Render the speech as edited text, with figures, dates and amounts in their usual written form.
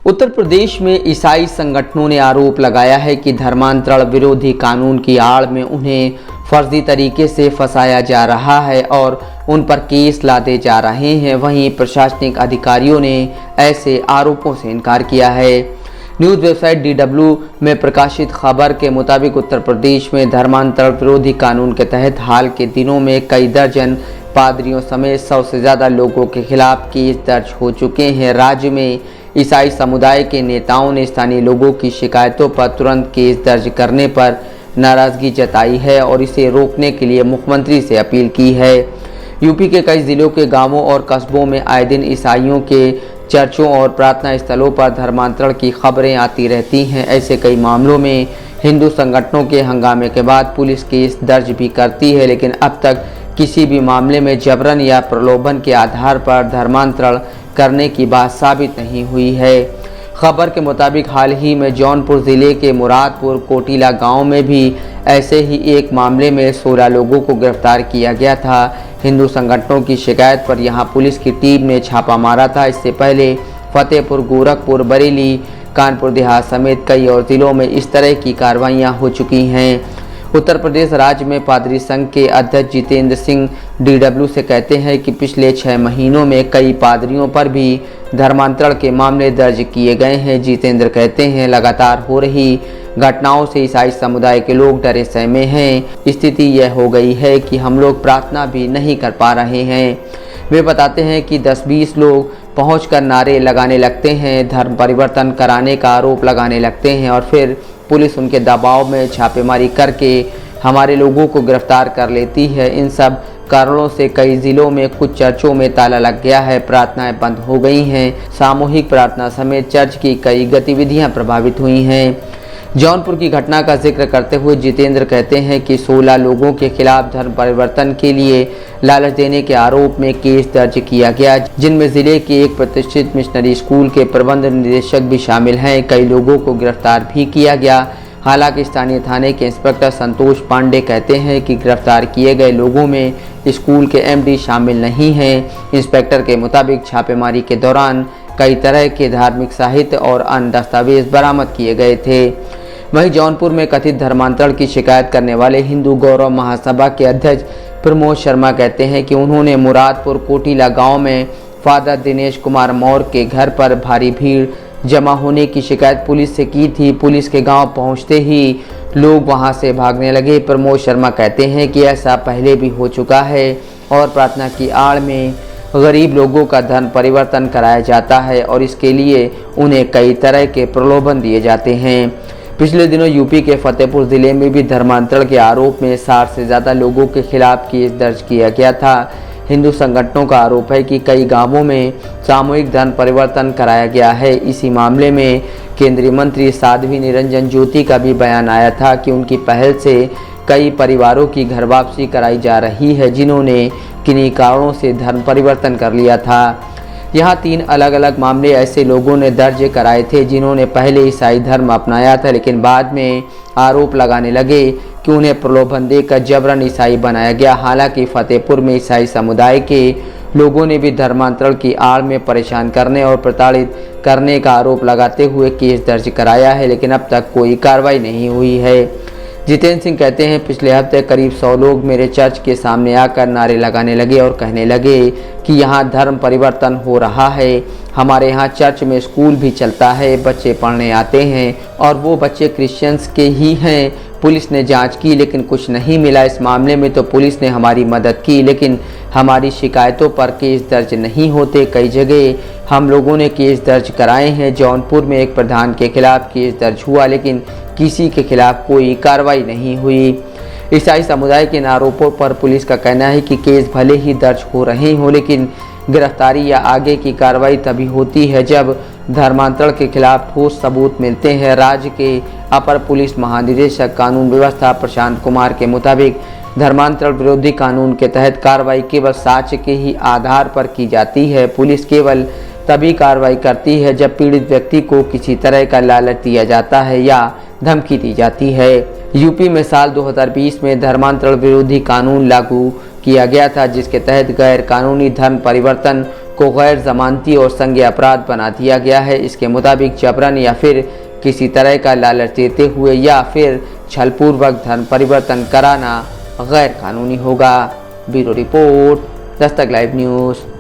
उत्तर प्रदेश में ईसाई संगठनों ने आरोप लगाया है कि धर्मांतरण विरोधी कानून की आड़ में उन्हें फर्जी तरीके से फंसाया जा रहा है और उन पर केस लादे जा रहे हैं। वहीं प्रशासनिक अधिकारियों ने ऐसे आरोपों से इनकार किया है। न्यूज़ वेबसाइट DW में प्रकाशित खबर के मुताबिक उत्तर प्रदेश में धर्मांतरण विरोधी कानून के तहत हाल के दिनों में कई दर्जन पादरियों समेत 100 से ज़्यादा लोगों के खिलाफ केस दर्ज हो चुके हैं। राज्य में ईसाई समुदाय के नेताओं ने स्थानीय लोगों की शिकायतों पर तुरंत केस दर्ज करने पर नाराज़गी जताई है और इसे रोकने के लिए मुख्यमंत्री से अपील की है। यूपी के कई जिलों के गांवों और कस्बों में आए दिन ईसाइयों के चर्चों और प्रार्थना स्थलों पर धर्मांतरण की खबरें आती रहती हैं। ऐसे कई मामलों में हिंदू संगठनों के हंगामे के बाद पुलिस केस दर्ज भी करती है, लेकिन अब तक किसी भी मामले में जबरन या प्रलोभन के आधार पर धर्मांतरण करने की बात साबित नहीं हुई है। खबर के मुताबिक हाल ही में जौनपुर ज़िले के मुरादपुर कोटिला गांव में भी ऐसे ही एक मामले में 16 लोगों को गिरफ्तार किया गया था। हिंदू संगठनों की शिकायत पर यहां पुलिस की टीम ने छापा मारा था। इससे पहले फतेहपुर, गोरखपुर, बरेली, कानपुर देहात समेत कई और जिलों में इस तरह की कार्रवाइयां हो चुकी हैं। उत्तर प्रदेश राज्य में पादरी संघ के अध्यक्ष जितेंद्र सिंह DW से कहते हैं कि पिछले 6 महीनों में कई पादरियों पर भी धर्मांतरण के मामले दर्ज किए गए हैं। जितेंद्र कहते हैं, लगातार हो रही घटनाओं से ईसाई समुदाय के लोग डरे सहमे हैं। स्थिति यह हो गई है कि हम लोग प्रार्थना भी नहीं कर पा रहे हैं। वे बताते हैं कि 10-20 लोग पहुंचकर नारे लगाने लगते हैं, धर्म परिवर्तन कराने का आरोप लगाने लगते हैं और फिर पुलिस उनके दबाव में छापेमारी करके हमारे लोगों को गिरफ्तार कर लेती है। इन सब कारणों से कई जिलों में कुछ चर्चों में ताला लग गया है, प्रार्थनाएं बंद हो गई हैं। सामूहिक प्रार्थना समेत चर्च की कई गतिविधियां प्रभावित हुई हैं। जौनपुर की घटना का जिक्र करते हुए जितेंद्र कहते हैं कि 16 लोगों के खिलाफ धर्म परिवर्तन के लिए लालच देने के आरोप में केस दर्ज किया गया, जिनमें जिले के एक प्रतिष्ठित मिशनरी स्कूल के प्रबंध निदेशक भी शामिल हैं। कई लोगों को गिरफ्तार भी किया गया। हालांकि स्थानीय थाने के इंस्पेक्टर संतोष पांडे कहते हैं कि गिरफ्तार किए गए लोगों में स्कूल के MD शामिल नहीं हैं। इंस्पेक्टर के मुताबिक छापेमारी के दौरान कई तरह के धार्मिक साहित्य और अन्य दस्तावेज बरामद किए गए थे। वहीं जौनपुर में कथित धर्मांतरण की शिकायत करने वाले हिंदू गौरव महासभा के अध्यक्ष प्रमोद शर्मा कहते हैं कि उन्होंने मुरादपुर कोटिला गांव में फादर दिनेश कुमार मौर्य के घर पर भारी भीड़ जमा होने की शिकायत पुलिस से की थी। पुलिस के गांव पहुंचते ही लोग वहां से भागने लगे। प्रमोद शर्मा कहते हैं कि ऐसा पहले भी हो चुका है और प्रार्थना की आड़ में गरीब लोगों का धर्म परिवर्तन कराया जाता है और इसके लिए उन्हें कई तरह के प्रलोभन दिए जाते हैं। पिछले दिनों यूपी के फतेहपुर जिले में भी धर्मांतरण के आरोप में 60 से ज़्यादा लोगों के खिलाफ केस दर्ज किया गया था। हिंदू संगठनों का आरोप है कि कई गांवों में सामूहिक धर्म परिवर्तन कराया गया है। इसी मामले में केंद्रीय मंत्री साध्वी निरंजन ज्योति का भी बयान आया था कि उनकी पहल से कई परिवारों की घर वापसी कराई जा रही है, जिन्होंने किन्हीं कारणों से धर्म परिवर्तन कर लिया था। यहाँ 3 अलग अलग मामले ऐसे लोगों ने दर्ज कराए थे जिन्होंने पहले ईसाई धर्म अपनाया था, लेकिन बाद में आरोप लगाने लगे कि उन्हें प्रलोभन देकर जबरन ईसाई बनाया गया। हालांकि फतेहपुर में ईसाई समुदाय के लोगों ने भी धर्मांतरण की आड़ में परेशान करने और प्रताड़ित करने का आरोप लगाते हुए केस दर्ज कराया है, लेकिन अब तक कोई कार्रवाई नहीं हुई है। जितेंद्र सिंह कहते हैं, पिछले हफ्ते करीब 100 लोग मेरे चर्च के सामने आकर नारे लगाने लगे और कहने लगे कि यहाँ धर्म परिवर्तन हो रहा है। हमारे यहाँ चर्च में स्कूल भी चलता है, बच्चे पढ़ने आते हैं और वो बच्चे क्रिश्चियंस के ही हैं। पुलिस ने जांच की लेकिन कुछ नहीं मिला। इस मामले में तो पुलिस ने हमारी मदद की, लेकिन हमारी शिकायतों पर केस दर्ज नहीं होते। कई जगह हम लोगों ने केस दर्ज कराए हैं। जौनपुर में एक प्रधान के खिलाफ केस दर्ज हुआ, लेकिन किसी के खिलाफ कोई कार्रवाई नहीं हुई। ईसाई समुदाय के आरोपों पर पुलिस का कहना है कि केस भले ही दर्ज हो रहे हों, लेकिन गिरफ्तारी या आगे की कार्रवाई तभी होती है जब धर्मांतरण के खिलाफ ठोस सबूत मिलते हैं। राज्य के अपर पुलिस महानिदेशक कानून व्यवस्था प्रशांत कुमार के मुताबिक धर्मांतरण विरोधी कानून के तहत कार्रवाई केवल साक्ष्य के ही आधार पर की जाती है। पुलिस केवल तभी कार्रवाई करती है जब पीड़ित व्यक्ति को किसी तरह का लालच दिया जाता है या धमकी दी जाती है। यूपी में साल 2020 में धर्मांतरण विरोधी कानून लागू किया गया था, जिसके तहत गैर कानूनी धर्म परिवर्तन को गैर जमानती और संज्ञेय अपराध बना दिया गया है। इसके मुताबिक जबरन या फिर किसी तरह का लालच देते हुए या फिर छलपूर्वक धर्म परिवर्तन कराना गैर कानूनी होगा। Bureau report, Dastak live news.